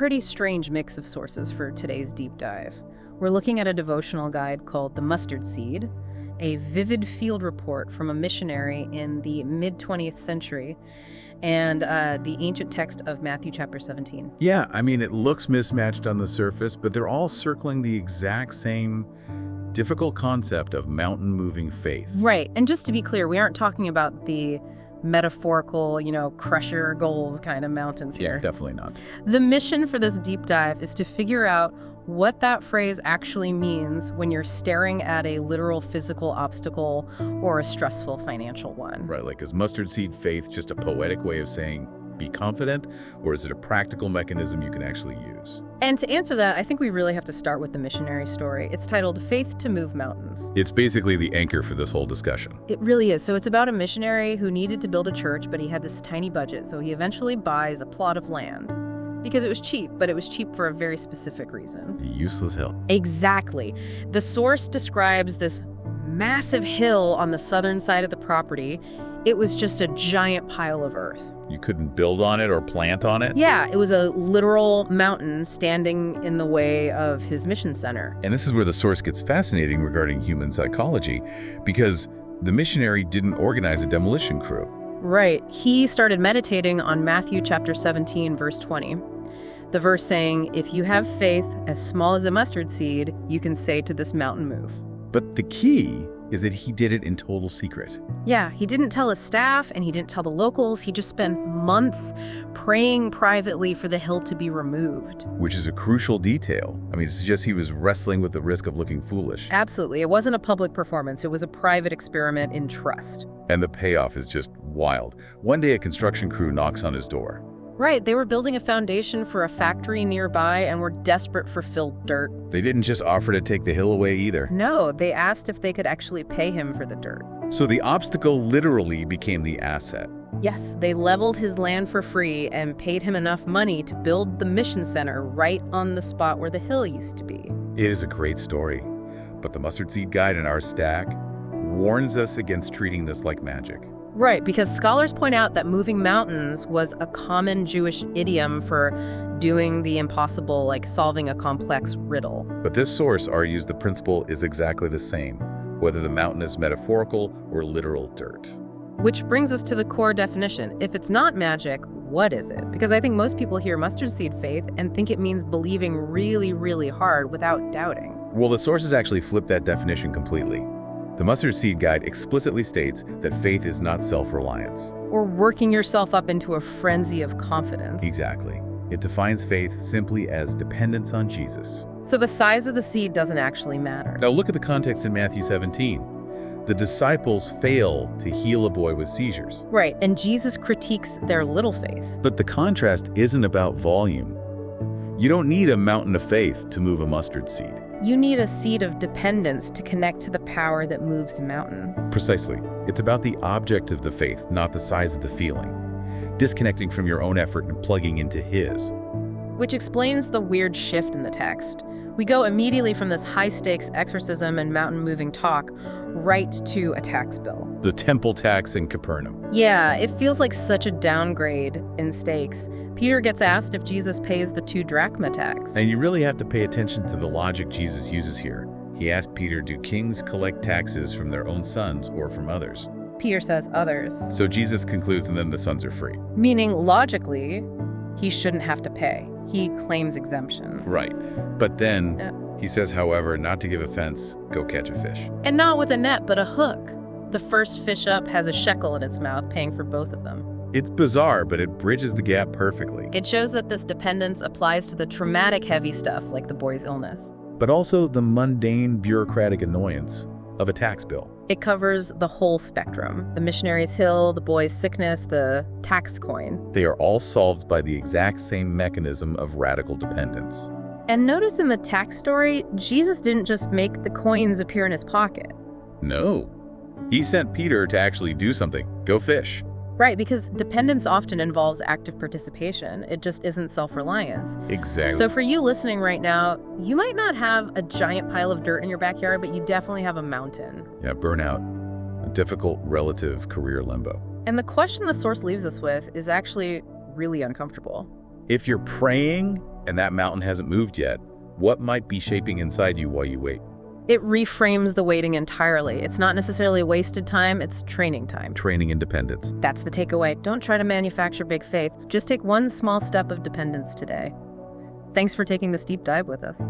pretty strange mix of sources for today's deep dive. We're looking at a devotional guide called The Mustard Seed, a vivid field report from a missionary in the mid-20th century, and the ancient text of Matthew chapter 17. Yeah, I mean, it looks mismatched on the surface, but they're all circling the exact same difficult concept of mountain-moving faith. Right, and just to be clear, we aren't talking about the metaphorical, crush your goals kind of mountains here. Yeah, definitely not. The mission for this deep dive is to figure out what that phrase actually means when you're staring at a literal physical obstacle or a stressful financial one. Right, like is mustard seed faith just a poetic way of saying be confident, or is it a practical mechanism you can actually use? And to answer that, I think we really have to start with the missionary story. It's titled Faith to Move Mountains. It's basically the anchor for this whole discussion. It really is. So it's about a missionary who needed to build a church, but he had this tiny budget. So he eventually buys a plot of land because it was cheap, but it was cheap for a very specific reason. The useless hill. Exactly. The source describes this massive hill on the southern side of the property. It was just a giant pile of earth. You couldn't build on it or plant on it? Yeah, it was a literal mountain standing in the way of his mission center. And this is where the source gets fascinating regarding human psychology, because the missionary didn't organize a demolition crew. Right. He started meditating on Matthew chapter 17, verse 20. The verse saying, if you have faith as small as a mustard seed, you can say to this mountain, move. But the key is that he did it in total secret. Yeah, he didn't tell his staff and he didn't tell the locals. He just spent months praying privately for the hill to be removed. Which is a crucial detail. I mean, it suggests he was wrestling with the risk of looking foolish. Absolutely. It wasn't a public performance. It was a private experiment in trust. And the payoff is just wild. One day a construction crew knocks on his door. Right, they were building a foundation for a factory nearby and were desperate for filled dirt. They didn't just offer to take the hill away either. No, they asked if they could actually pay him for the dirt. So the obstacle literally became the asset. Yes, they leveled his land for free and paid him enough money to build the mission center right on the spot where the hill used to be. It is a great story, but the Mustard Seed Guide in our stack warns us against treating this like magic. Right, because scholars point out that moving mountains was a common Jewish idiom for doing the impossible, like solving a complex riddle. But this source argues the principle is exactly the same, whether the mountain is metaphorical or literal dirt. Which brings us to the core definition. If it's not magic, what is it? Because I think most people hear mustard seed faith and think it means believing really, really hard without doubting. Well, the sources actually flip that definition completely. The Mustard Seed Guide explicitly states that faith is not self-reliance. Or working yourself up into a frenzy of confidence. Exactly. It defines faith simply as dependence on Jesus. So the size of the seed doesn't actually matter. Now look at the context in Matthew 17. The disciples fail to heal a boy with seizures. Right, and Jesus critiques their little faith. But the contrast isn't about volume. You don't need a mountain of faith to move a mustard seed. You need a seed of dependence to connect to the power that moves mountains. Precisely. It's about the object of the faith, not the size of the feeling. Disconnecting from your own effort and plugging into His. Which explains the weird shift in the text. We go immediately from this high-stakes exorcism and mountain-moving talk right to a tax bill. The temple tax in Capernaum. Yeah, it feels like such a downgrade in stakes. Peter gets asked if Jesus pays the two-drachma tax. And you really have to pay attention to the logic Jesus uses here. He asked Peter, do kings collect taxes from their own sons or from others? Peter says others. So Jesus concludes, and then the sons are free. Meaning, logically, he shouldn't have to pay. He claims exemption. Right. But then he says, however, not to give offense, go catch a fish. And not with a net, but a hook. The first fish up has a shekel in its mouth, paying for both of them. It's bizarre, but it bridges the gap perfectly. It shows that this dependence applies to the traumatic heavy stuff, like the boy's illness. But also the mundane bureaucratic annoyance of a tax bill. It covers the whole spectrum. The missionary's hill, the boy's sickness, the tax coin. They are all solved by the exact same mechanism of radical dependence. And notice in the tax story, Jesus didn't just make the coins appear in his pocket. No. He sent Peter to actually do something. Go fish. Right, because dependence often involves active participation. It just isn't self-reliance. Exactly. So for you listening right now, you might not have a giant pile of dirt in your backyard, but you definitely have a mountain. Yeah, burnout. A difficult relative career limbo. And the question the source leaves us with is actually really uncomfortable. If you're praying and that mountain hasn't moved yet, what might be shaping inside you while you wait? It reframes the waiting entirely. It's not necessarily wasted time, it's training time. Training independence. That's the takeaway. Don't try to manufacture big faith. Just take one small step of dependence today. Thanks for taking this deep dive with us.